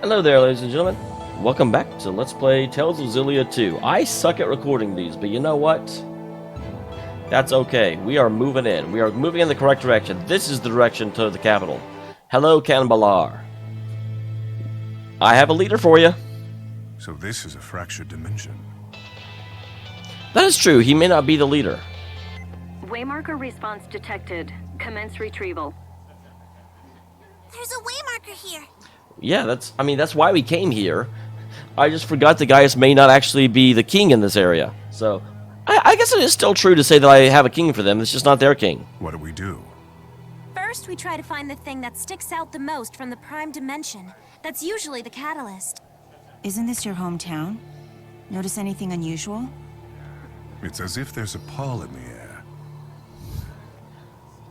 Hello there, ladies and gentlemen. Welcome back to Let's Play Tales of Xillia 2. I suck at recording these, but you know what? That's okay. We are moving in. We are moving in the correct direction. This is the direction to the capital. Hello, Canbalar. I have a leader for you. So this is a fractured dimension. That is true. He may not be the leader. Waymarker response detected. Commence retrieval. There's a waymarker here. Yeah, that's why we came here. I just forgot the Gaius may not actually be the king in this area. So, I guess it is still true to say that I have a king for them. It's just not their king. What do we do? First, we try to find the thing that sticks out the most from the prime dimension. That's usually the catalyst. Isn't this your hometown? Notice anything unusual? It's as if there's a pall in the air.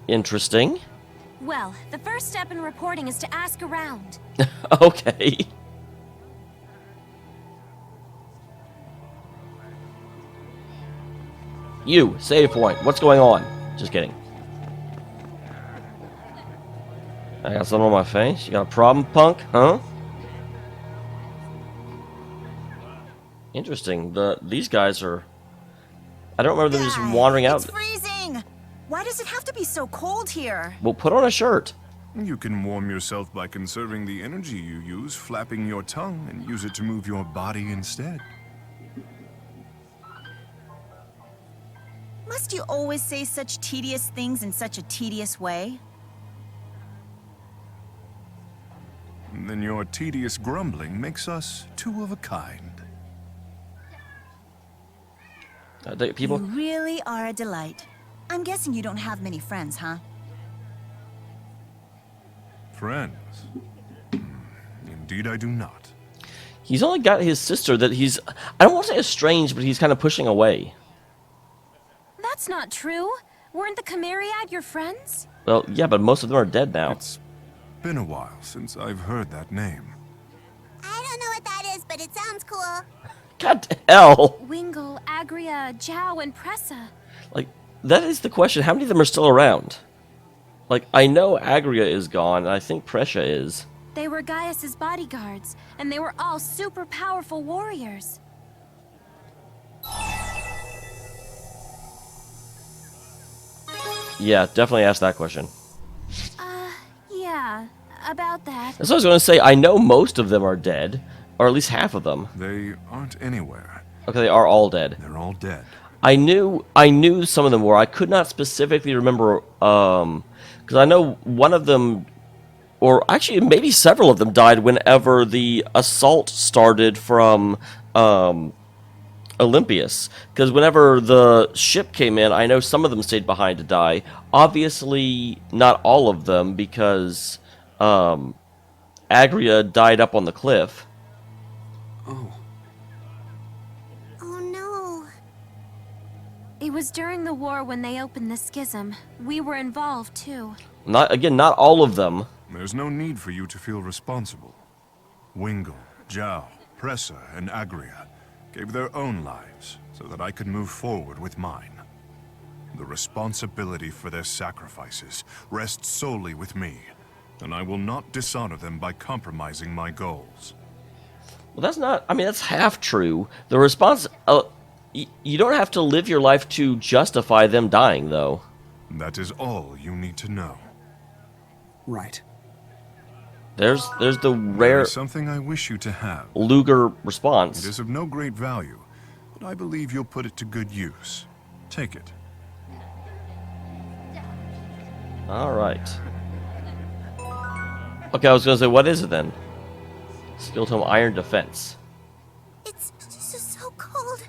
Interesting. Well, the first step in reporting is to ask around. Okay. You, save point. What's going on? Just kidding. I got something on my face. You got a problem, punk? Huh? Interesting. These guys are... I don't remember them just wandering out. It's freezing! Why does it have to be so cold here? Well, put on a shirt. You can warm yourself by conserving the energy you use, flapping your tongue, and use it to move your body instead. Must you always say such tedious things in such a tedious way? And then your tedious grumbling makes us two of a kind. People... You really are a delight. I'm guessing you don't have many friends, huh? Friends? Indeed I do not. He's only got his sister that he's... I don't want to say estranged, but he's kind of pushing away. That's not true. Weren't the Chimeriad your friends? Well, yeah, but most of them are dead now. It's been a while since I've heard that name. I don't know what that is, but it sounds cool. God the hell! Wingle, Agria, Zhao, and Pressa. Like, that is the question. How many of them are still around? Like, I know Agria is gone, and I think Pressa is. They were Gaius's bodyguards, and they were all super powerful warriors. Yeah, definitely ask that question. Yeah, about that. That's what I was going to say. I know most of them are dead, or at least half of them. They aren't anywhere. Okay, they are all dead. They're all dead. I knew some of them were. I could not specifically remember, because I know one of them, or actually maybe several of them died whenever the assault started from Olympius. Because whenever the ship came in, I know some of them stayed behind to die. Obviously, not all of them, because Agria died up on the cliff. Oh. Oh no. It was during the war when they opened the schism. We were involved too. Not all of them. There's no need for you to feel responsible. Wingle, Zhao, Pressa, and Agria gave their own lives so that I could move forward with mine. The responsibility for their sacrifices rests solely with me, and I will not dishonor them by compromising my goals. Well, that's not... I mean, that's half true. The response... you don't have to live your life to justify them dying, though. That is all you need to know. Right. There's the There rare is something I wish you to have. Luger It response. is of no great value, but I believe you'll put it to good use. Take it. All right. Okay, I was going to say, what is it then? Skill tome Iron Defense. It's so cold.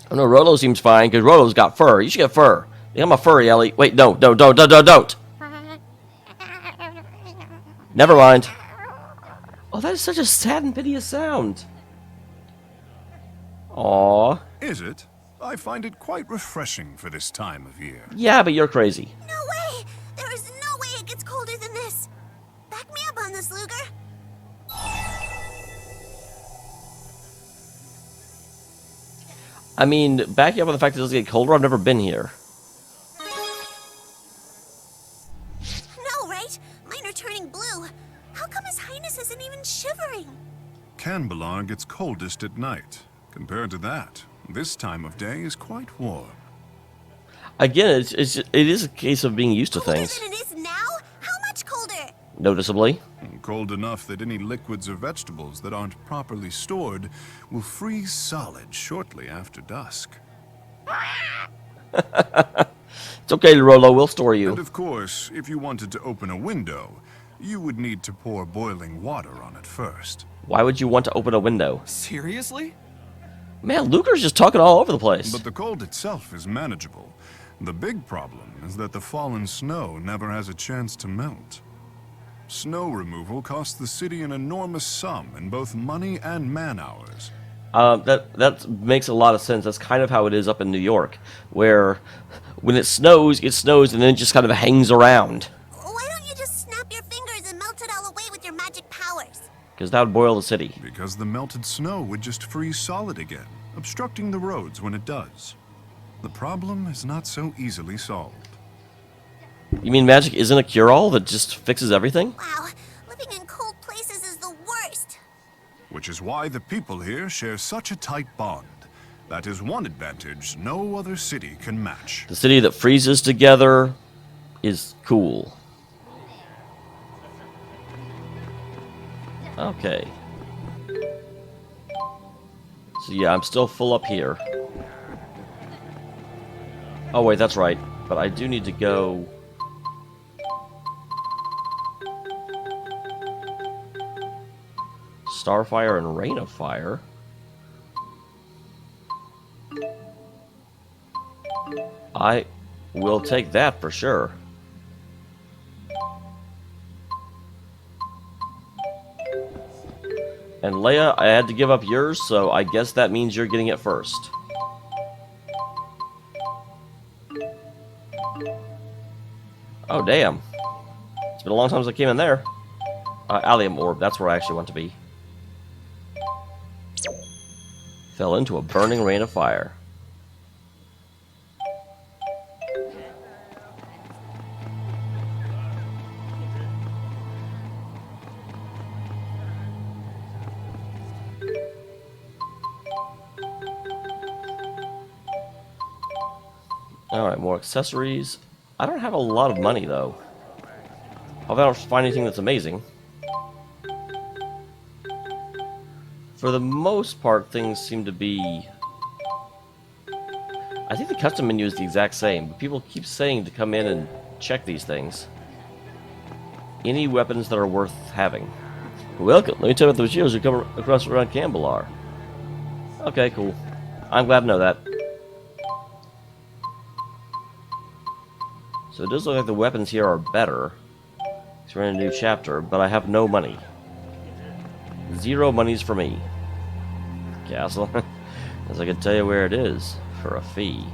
Oh no, Rolo seems fine, because Rolo's got fur. You should get fur. I'm a furry, Ellie. Wait, no, don't. Never mind. Oh, that is such a sad and piteous sound. Aww. Is it? I find it quite refreshing for this time of year. Yeah, but you're crazy. No way! There is no way it gets colder than this. Back me up on this, Luger. I mean, backing up on the fact that it doesn't get colder, I've never been here. No, right? Mine are turning blue. How come His Highness isn't even shivering? Canbelar gets coldest at night. Compared to that, this time of day is quite warm. Again, it is a case of being used to Colder things. than it is now? How much colder? Noticeably. Cold enough that any liquids or vegetables that aren't properly stored will freeze solid shortly after dusk. It's okay, Rolo, we'll store And you. of course, if you wanted to open a window, you would need to pour boiling water on it first. Why would you want to open a window? Seriously? Man, Luker's just talking all over the place. But the cold itself is manageable. The big problem is that the fallen snow never has a chance to melt. Snow removal costs the city an enormous sum in both money and man-hours. That makes a lot of sense. That's kind of how it is up in New York, where when it snows, and then it just kind of hangs around. Why don't you just snap your fingers and melt it all away with your magic powers? Because that would boil the city. Because the melted snow would just freeze solid again, obstructing the roads when it does. The problem is not so easily solved. You mean magic isn't a cure-all that just fixes everything? Wow, living in cold places is the worst. Which is why the people here share such a tight bond. That is one advantage no other city can match. The city that freezes together is cool. Okay. So yeah, I'm still full up here. Oh wait, that's right. But I do need to go... Starfire and Rain of Fire. I will take that for sure. And Leia, I had to give up yours, so I guess that means you're getting it first. Oh, damn. It's been a long time since I came in there. Allium Orb, that's where I actually want to be. Fell into a burning rain of fire. Alright, more accessories. I don't have a lot of money, though. Hope I don't find anything that's amazing. For the most part, things seem to be... I think the custom menu is the exact same, but people keep saying to come in and check these things. Any weapons that are worth having. Welcome. Let me tell you about the shields you come across around Canbelar. Okay, cool. I'm glad to know that. So it does look like the weapons here are better. So we're in a new chapter, but I have no money. 0 monies for me. Castle. As I can tell you where it is. For a fee.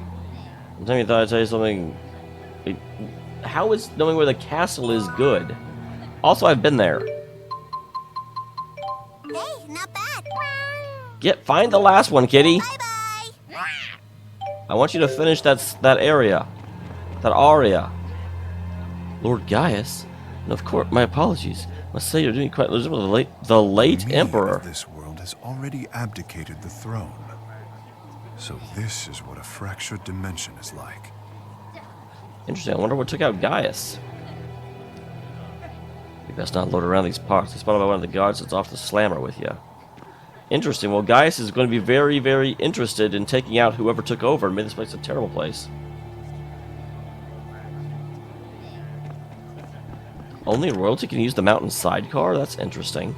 Sometime you thought I'd tell you something... How is knowing where the castle is good? Also, I've been there. Hey, not bad. Find the last one, kitty. Bye-bye. I want you to finish that area. That aria. Lord Gaius? And of course, my apologies. Must say you're doing quite legitimately. The late Me Emperor. of this world has already abdicated the throne. So this is what a fractured dimension is like. Interesting. I wonder what took out Gaius. You best not load around these parts. It's spotted by one of the guards that's off the slammer with you. Interesting. Well, Gaius is going to be very, very interested in taking out whoever took over and made this place a terrible place. Only royalty can use the mountain sidecar? That's interesting.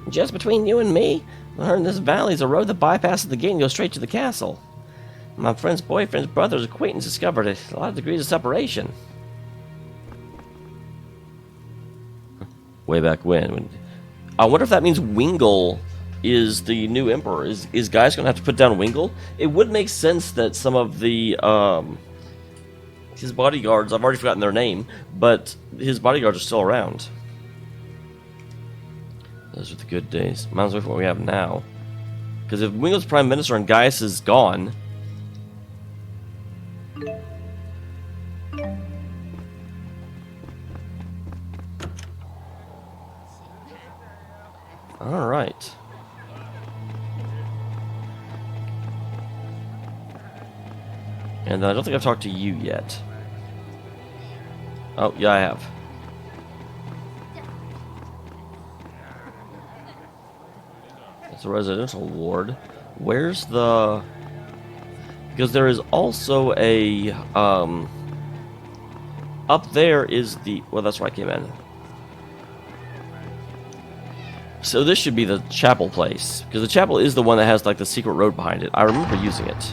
Just between you and me, I heard in this valley is a road that bypasses the gate and goes straight to the castle. My friend's boyfriend's brother's acquaintance discovered it. A lot of degrees of separation. Way back when. I wonder if that means Wingle is the new emperor. Is Gaius going to have to put down Wingle? It would make sense that some of the his bodyguards, I've already forgotten their name, but his bodyguards are still around. Those are the good days. Might as well for what we have now. Because if Wingle's prime minister and Gaius is gone, Alright. And I don't think I've talked to you yet. Oh, yeah, I have. It's a residential ward. Where's the... Because there is also a... Up there is the... Well, that's where I came in. So this should be the chapel place. Because the chapel is the one that has, like, the secret road behind it. I remember using it.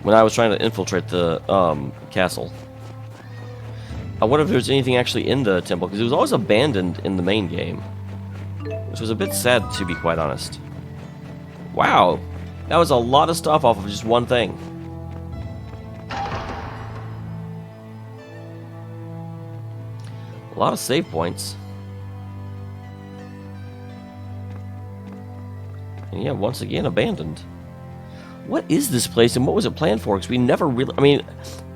When I was trying to infiltrate the castle. I wonder if there's anything actually in the temple, because it was always abandoned in the main game. Which was a bit sad, to be quite honest. Wow! That was a lot of stuff off of just one thing. A lot of save points. And yeah, once again, abandoned. What is this place and what was it planned for? Because we never really... I mean,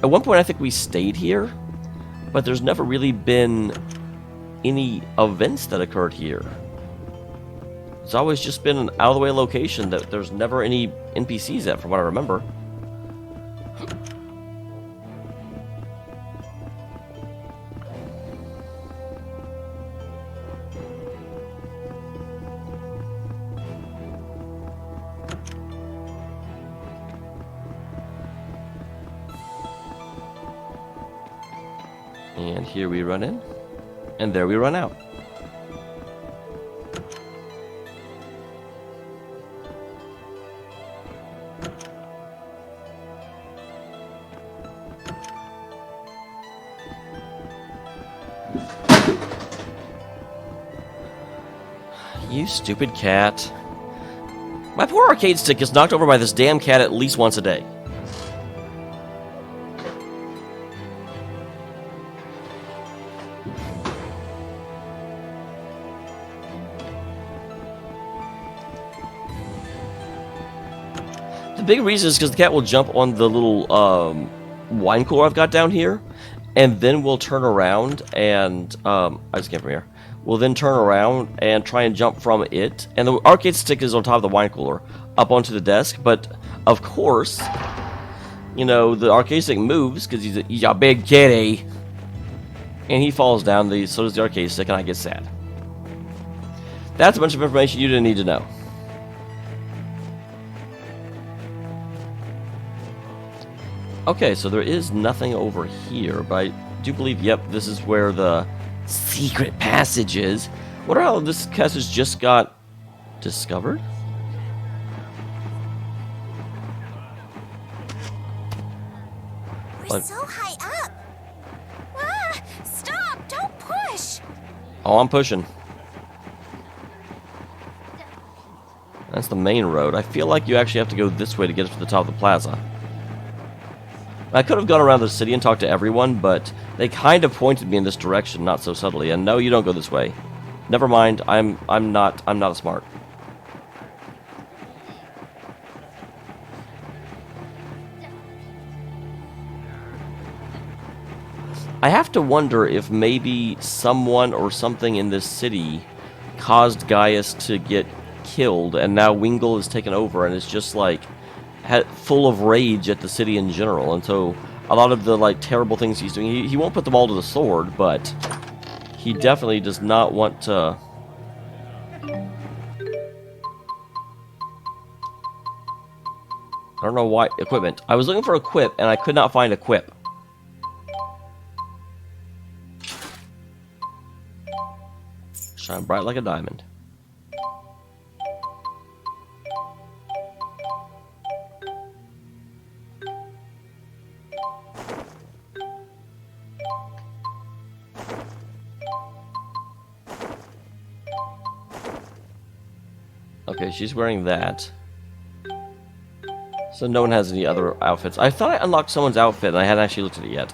at one point I think we stayed here, but there's never really been any events that occurred here. It's always just been an out-of-the-way location that there's never any NPCs at, from what I remember. And here we run in, and there we run out. You stupid cat. My poor arcade stick is knocked over by this damn cat at least once a day. The big reason is because the cat will jump on the little wine cooler I've got down here, and then we'll turn around and I just came from here. We'll then turn around and try and jump from it, and the arcade stick is on top of the wine cooler, up onto the desk. But of course, you know, the arcade stick moves because he's a big kitty, and he falls down. So does the arcade stick, and I get sad. That's a bunch of information you didn't need to know. Okay, so there is nothing over here, but I do believe, yep, this is where the secret passage is. What how this passage just got discovered? We're so high up. Ah, stop! Don't push. Oh, I'm pushing. That's the main road. I feel like you actually have to go this way to get up to the top of the plaza. I could have gone around the city and talked to everyone, but they kind of pointed me in this direction, not so subtly. And no, you don't go this way. Never mind. I'm not a smart. I have to wonder if maybe someone or something in this city caused Gaius to get killed, and now Wingle is taken over and it's just like full of rage at the city in general, and so a lot of the like terrible things he's doing, he won't put them all to the sword, but he definitely does not want to. I don't know why. Equipment. I was looking for equip and I could not find equip. Shine bright like a diamond. Okay, she's wearing that. So no one has any other outfits. I thought I unlocked someone's outfit and I hadn't actually looked at it yet.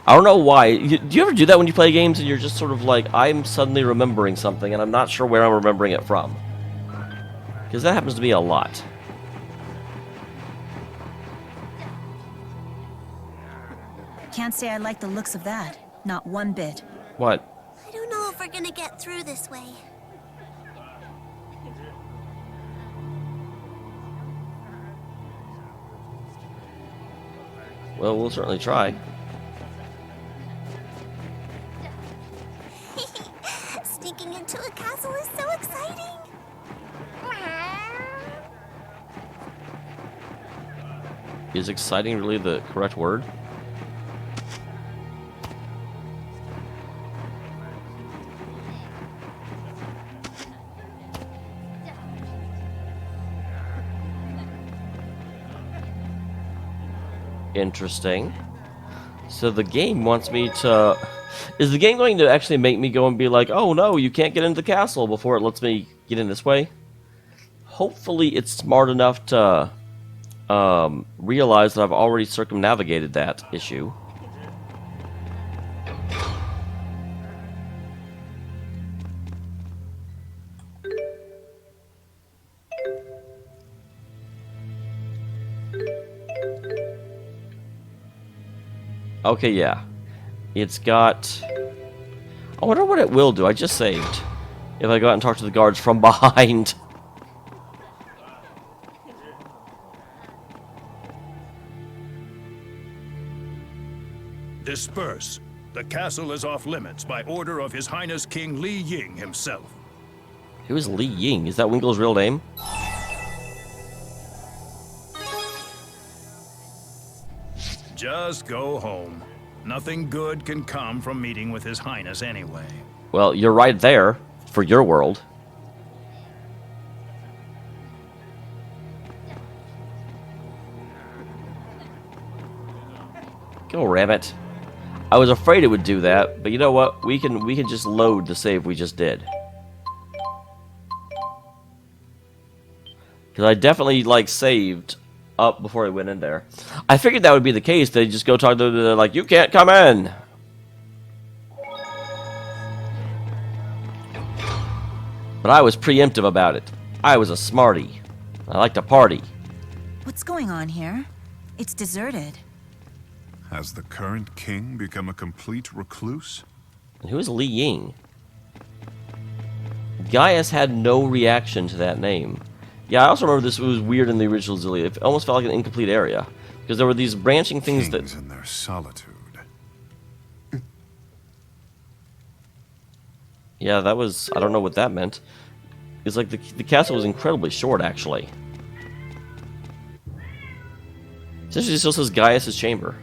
I don't know why. Do you ever do that when you play games and you're just sort of like, I'm suddenly remembering something and I'm not sure where I'm remembering it from? Because that happens to me a lot. can't say I like the looks of that. Not one bit. What? I don't know if we're gonna get through this way. Well, we'll certainly try. Sneaking into a castle is so exciting! Is exciting really the correct word? Interesting. So the game wants me to... Is the game going to actually make me go and be like, oh no, you can't get into the castle before it lets me get in this way? Hopefully it's smart enough to realize that I've already circumnavigated that issue. Okay, yeah. It's got... I wonder what it will do. I just saved. If I go out and talk to the guards from behind. Disperse. The castle is off limits by order of His Highness King Li Ying himself. Who is Li Ying? Is that Winkle's real name? Just go home. Nothing good can come from meeting with His Highness anyway. Well, you're right there, for your world. Go, Rabbit. I was afraid it would do that, but you know what? We can just load the save we just did. Because I definitely, like, saved up before I went in there. I figured that would be the case. They'd just go talk to them, like, you can't come in! But I was preemptive about it. I was a smarty. I like to party. What's going on here? It's deserted. Has the current king become a complete recluse? And who is Li Ying? Gaius had no reaction to that name. Yeah, I also remember this was weird in the original Xillia. It almost felt like an incomplete area. Because there were these branching things Kings that... in their solitude. Yeah, that was... I don't know what that meant. It's like the castle was incredibly short, actually. Essentially, it still says Gaius' chamber.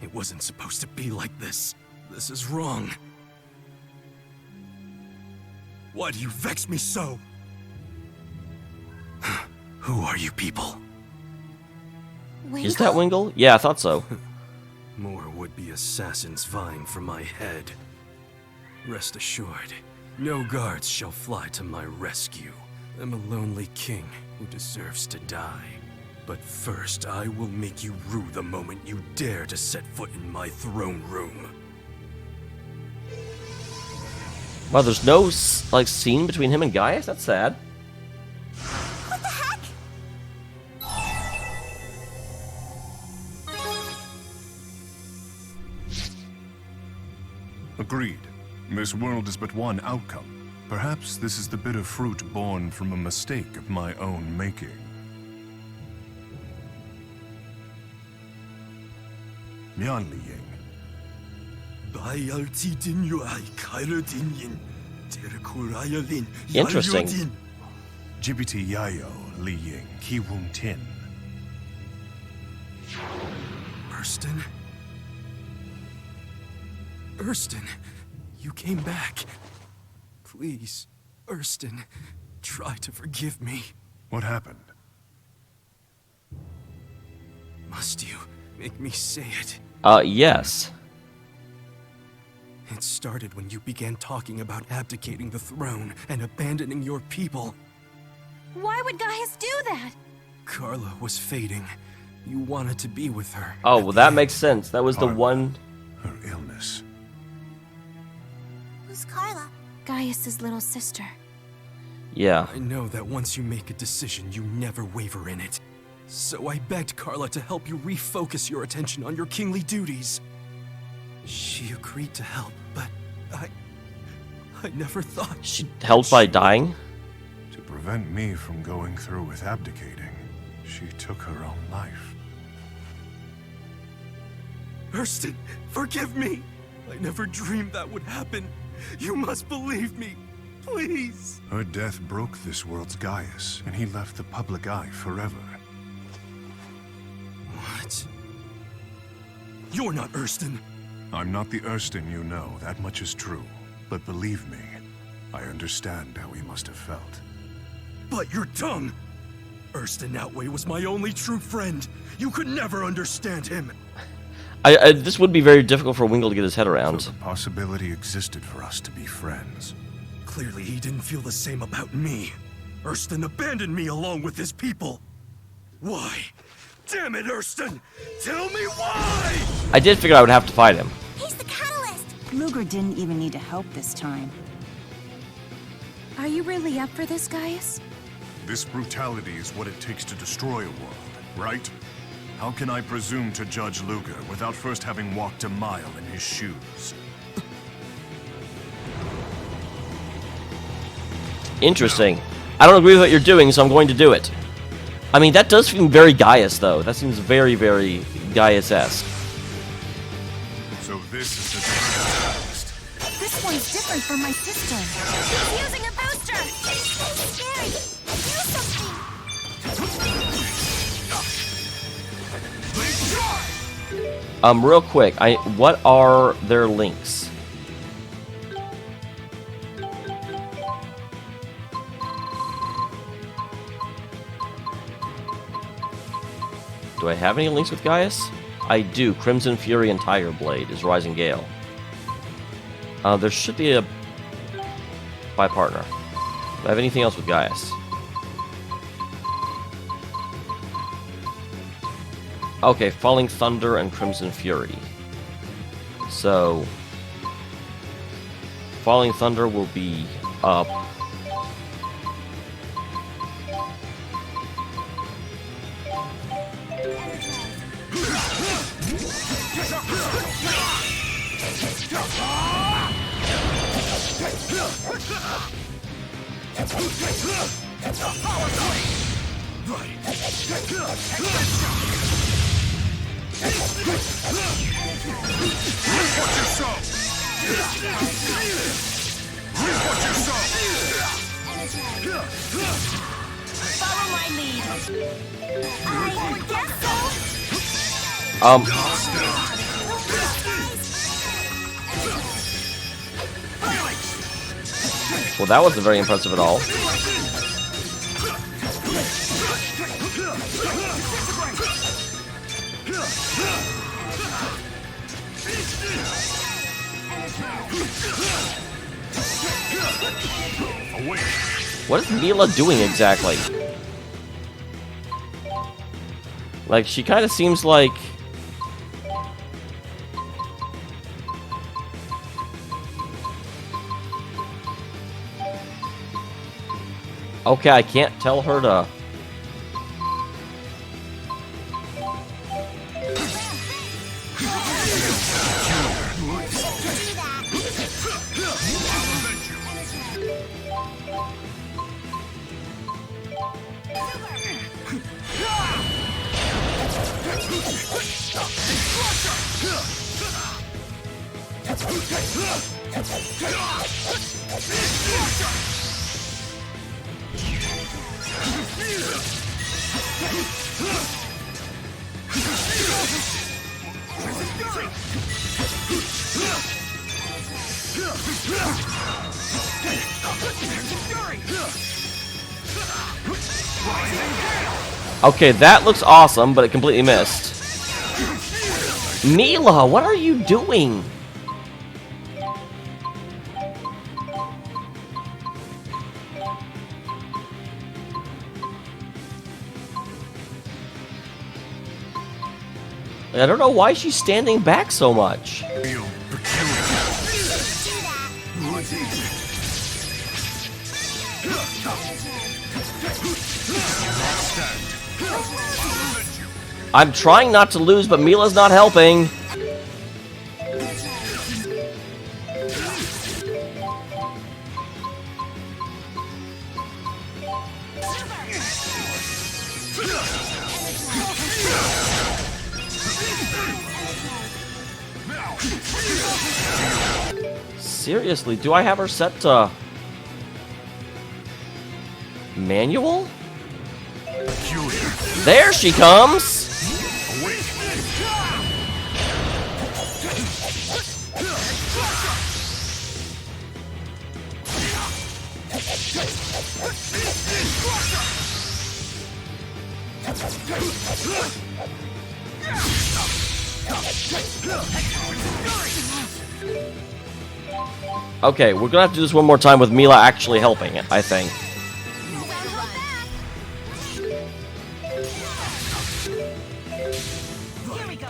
It wasn't supposed to be like this. This is wrong. Why do you vex me so? Who are you people? Is that Wingle? Yeah, I thought so. More would-be assassins vying for my head. Rest assured, no guards shall fly to my rescue. I'm a lonely king who deserves to die. But first, I will make you rue the moment you dare to set foot in my throne room. Wow, there's no, like, scene between him and Gaius? That's sad. What the heck? Agreed. This world is but one outcome. Perhaps this is the bitter fruit born from a mistake of my own making. Mian Li Ying. Interesting. Jibiti Yayo Li Ying Ki Wun Tin. Erston? Erston, you came back. Please, Erston, try to forgive me. What happened? Must you make me say it? Yes. It started when you began talking about abdicating the throne and abandoning your people. Why would Gaius do that? Karla was fading. You wanted to be with her. Oh, well, that makes sense. That was the one... Her illness. Who's Karla? Gaius's little sister. Yeah. I know that once you make a decision, you never waver in it. So I begged Karla to help you refocus your attention on your kingly duties. She agreed to help, but I never thought... She helped by dying? To prevent me from going through with abdicating, she took her own life. Hurston, forgive me! I never dreamed that would happen. You must believe me, please! Her death broke this world's Gaius, and he left the public eye forever. What? You're not Hurston. I'm not the Hurston you know, that much is true. But believe me, I understand how he must have felt. But your tongue! Hurston Outway was my only true friend. You could never understand him. This would be very difficult for Wingle to get his head around. So the possibility existed for us to be friends. Clearly he didn't feel the same about me. Hurston abandoned me along with his people. Why? Damn it, Hurston! Tell me why! I did figure I would have to fight him. He's the catalyst! Luger didn't even need to help this time. Are you really up for this, Gaius? This brutality is what it takes to destroy a world, right? How can I presume to judge Luger without first having walked a mile in his shoes? Interesting. I don't agree with what you're doing, so I'm going to do it. I mean, that does seem very Gaius, though. That seems very, very Gaius-esque. So this is the catalyst. This one's different from my sister. He's using a booster! He's scary! Do something! Real quick, what are their links? Do I have any links with Gaius? I do. Crimson Fury and Tiger Blade is Rising Gale. There should be a partner. Do I have anything else with Gaius? Okay, Falling Thunder and Crimson Fury. So, Falling Thunder will be up. Follow my lead. I guess Well, that wasn't very impressive at all. What is Mila doing exactly? Like, she kind of seems like... Okay, I can't tell her to... Okay, that looks awesome, but it completely missed. Mila, what are you doing? I don't know why she's standing back so much. Feel peculiar. I'm trying not to lose, but Mila's not helping. Seriously, do I have her set to manual? There she comes! Okay, we're gonna have to do this one more time with Mila actually helping it, I think. Here we go.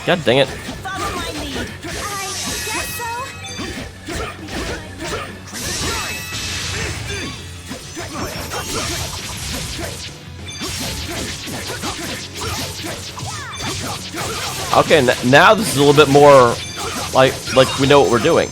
God dang it. Follow my lead. I guess so. Okay, now this is a little bit more like we know what we're doing.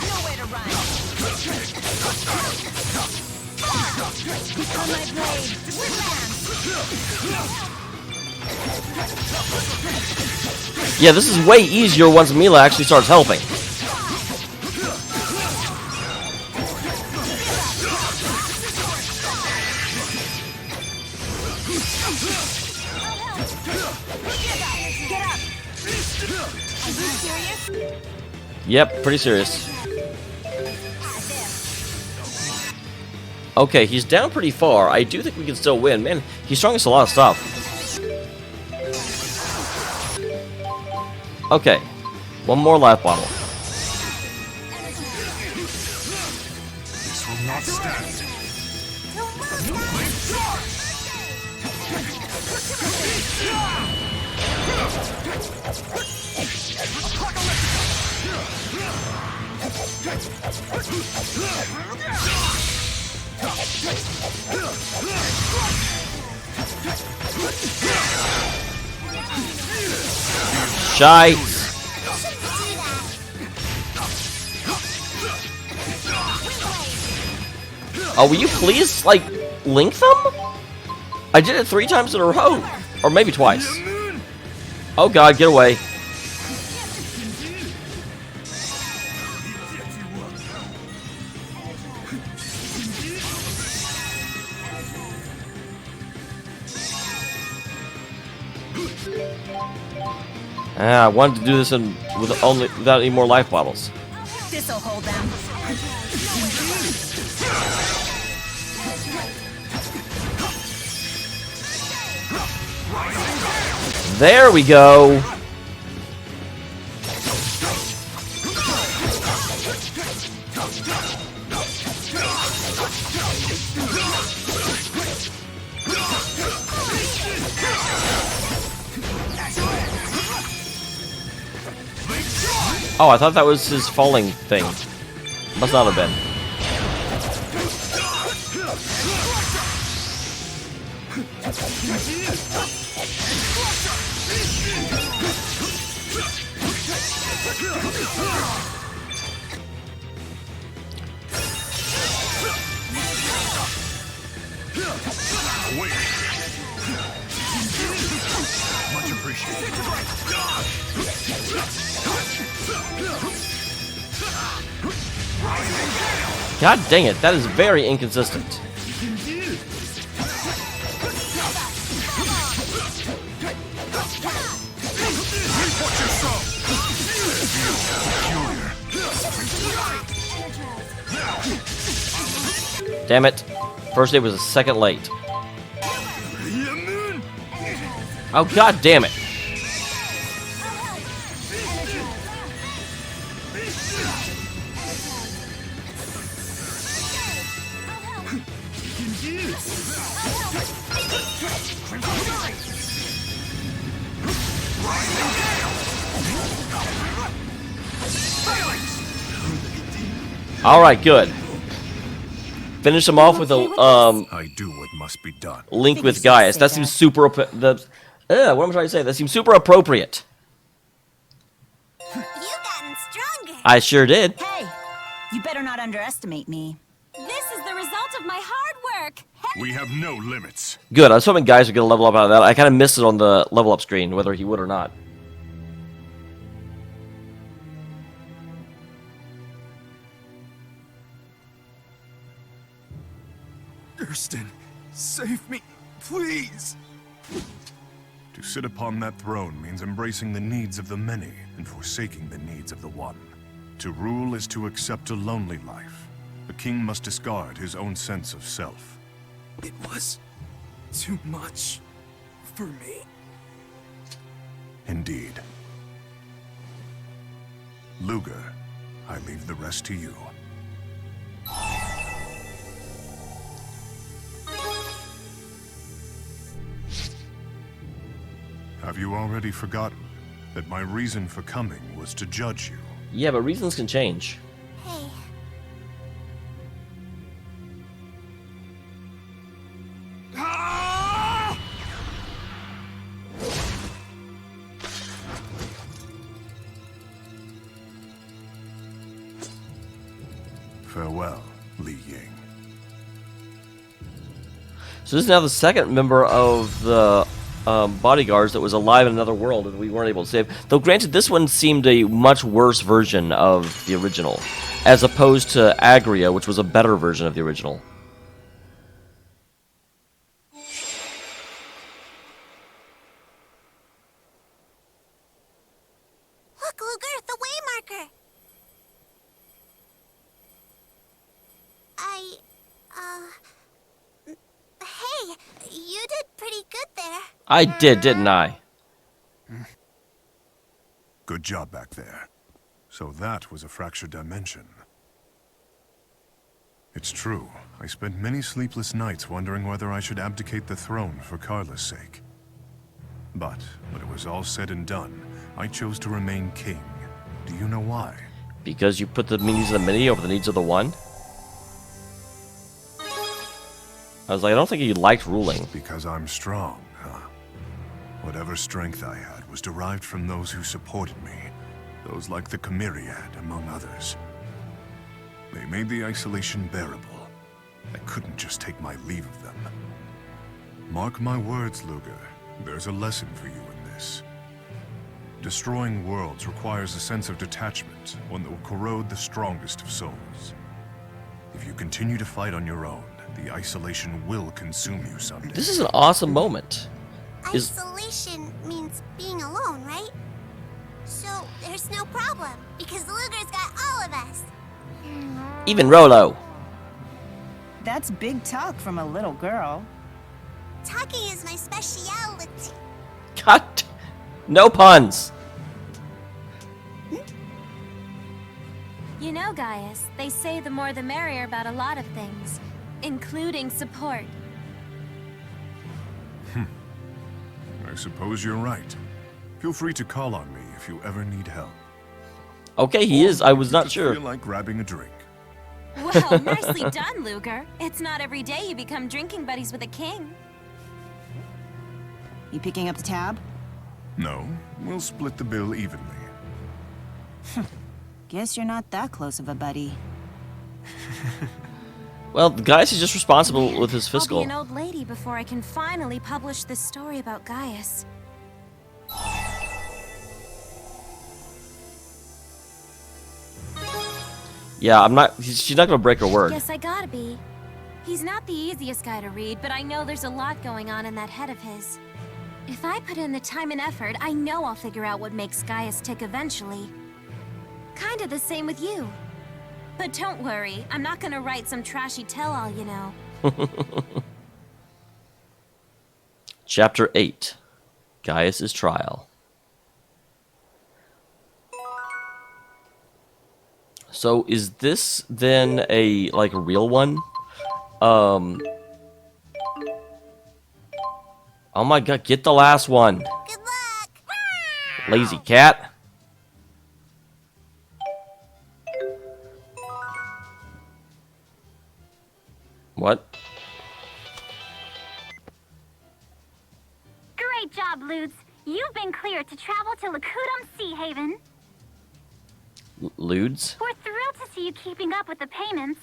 Nowhere to run. On my blade. Yeah, this is way easier once Mila actually starts helping. Get up. Are you serious? Yep, pretty serious. Okay, he's down pretty far. I do think we can still win. Man, he's showing us a lot of stuff. Okay, one more life bottle. This will not stand. Shite. Oh, will you please, like, link them? I did it 3 times in a row. Or maybe twice. Oh god, get away. I wanted to do this without any more life bottles. This'll hold them. There we go. Oh, I thought that was his falling thing. Must not have been. Wait. Much God dang it, that is very inconsistent. Damn it. First day was a second late. Oh, god damn it. Alright, good. Finish him off with a I do what must be done. link with Gaius. That seems super what am I trying to say? That seems super appropriate. You've gotten stronger. I sure did. Hey, you better not underestimate me. This is the result of my hard work. We have no limits. Good. I was hoping Gaius would get a level up out of that. I kind of missed it on the level up screen, whether he would or not. Durston, save me, please! To sit upon that throne means embracing the needs of the many and forsaking the needs of the one. To rule is to accept a lonely life. The king must discard his own sense of self. It was too much for me. Indeed. Luger, I leave the rest to you. Have you already forgotten that my reason for coming was to judge you? Yeah, but reasons can change. Hey, Farewell, Li Ying. So this is now the second member of the bodyguards that was alive in another world and we weren't able to save. Though granted, this one seemed a much worse version of the original, as opposed to Agria, which was a better version of the original. look, Luger, the waymarker. Hey, you did pretty good there. I did, didn't I? Good job back there. So that was a fractured dimension. It's true. I spent many sleepless nights wondering whether I should abdicate the throne for Karla's sake. But when it was all said and done, I chose to remain king. Do you know why? Because you put the needs of the many over the needs of the one? I was like, I don't think he liked ruling. Because I'm strong, huh? Whatever strength I had was derived from those who supported me. Those like the Chimeriad, among others. They made the isolation bearable. I couldn't just take my leave of them. Mark my words, Luger. There's a lesson for you in this. Destroying worlds requires a sense of detachment, one that will corrode the strongest of souls. If you continue to fight on your own, the isolation will consume you someday. This is an awesome moment. Isolation means being alone, right? So there's no problem, because Luger's got all of us. Even Rolo. That's big talk from a little girl. Talking is my specialty. Cut. No puns. You know, Gaius, they say the more the merrier about a lot of things, including support. I suppose you're right. Feel free to call on me if you ever need help. Okay, he is. I was not Just sure. feel like grabbing a drink. Well, nicely done, Luger. It's not every day you become drinking buddies with a king. You picking up the tab? No, we'll split the bill evenly. Guess you're not that close of a buddy. Well, Gaius is just responsible with his I'll be fiscal. an old lady before I can finally publish this story about Gaius. Yeah, I'm not. She's not gonna break her word. Guess I gotta be. He's not the easiest guy to read, but I know there's a lot going on in that head of his. If I put in the time and effort, I know I'll figure out what makes Gaius tick eventually. Kinda the same with you. But don't worry, I'm not gonna write some trashy tell-all, you know. Chapter 8. Gaius' Trial. So is this then a like a real one? Oh my god, get the last one. Good luck! Lazy cat. What? Great job, Ludes. You've been cleared to travel to Lakudum Sea Haven. Ludes? We're thrilled to see you keeping up with the payments.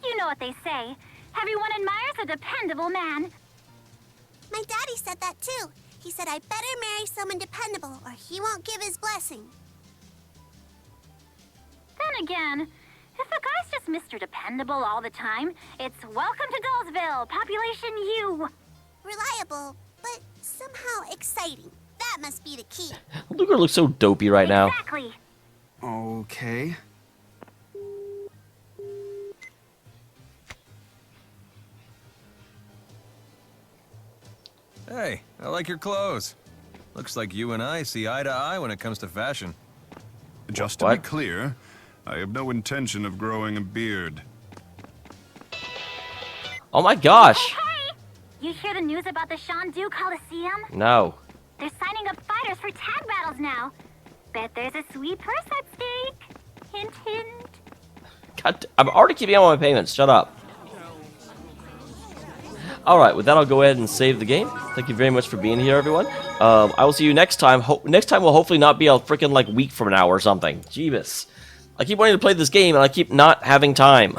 You know what they say. Everyone admires a dependable man. My daddy said that too. He said I better marry someone dependable or he won't give his blessing. Then again, if a guy's just Mr. Dependable all the time, it's welcome to Dullsville, population U. Reliable, but somehow exciting. That must be the key. Luger looks so dopey right now. Exactly. Okay. Hey, I like your clothes. Looks like you and I see eye to eye when it comes to fashion. Just to be clear, I have no intention of growing a beard. Oh my gosh! Hey! You hear the news about the Shandu Coliseum? No. They're signing up fighters for tag battles now. Bet there's a sweet purse at stake. Hint, hint. God, I'm already keeping on my payments. Shut up. Alright, with that I'll go ahead and save the game. Thank you very much for being here, everyone. I will see you next time. Next time will hopefully not be a freaking like week from now or something. Jeebus. I keep wanting to play this game and I keep not having time.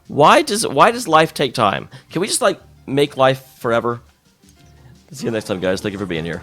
Why does life take time? Can we just like make life forever? See you next time, guys. Thank you for being here.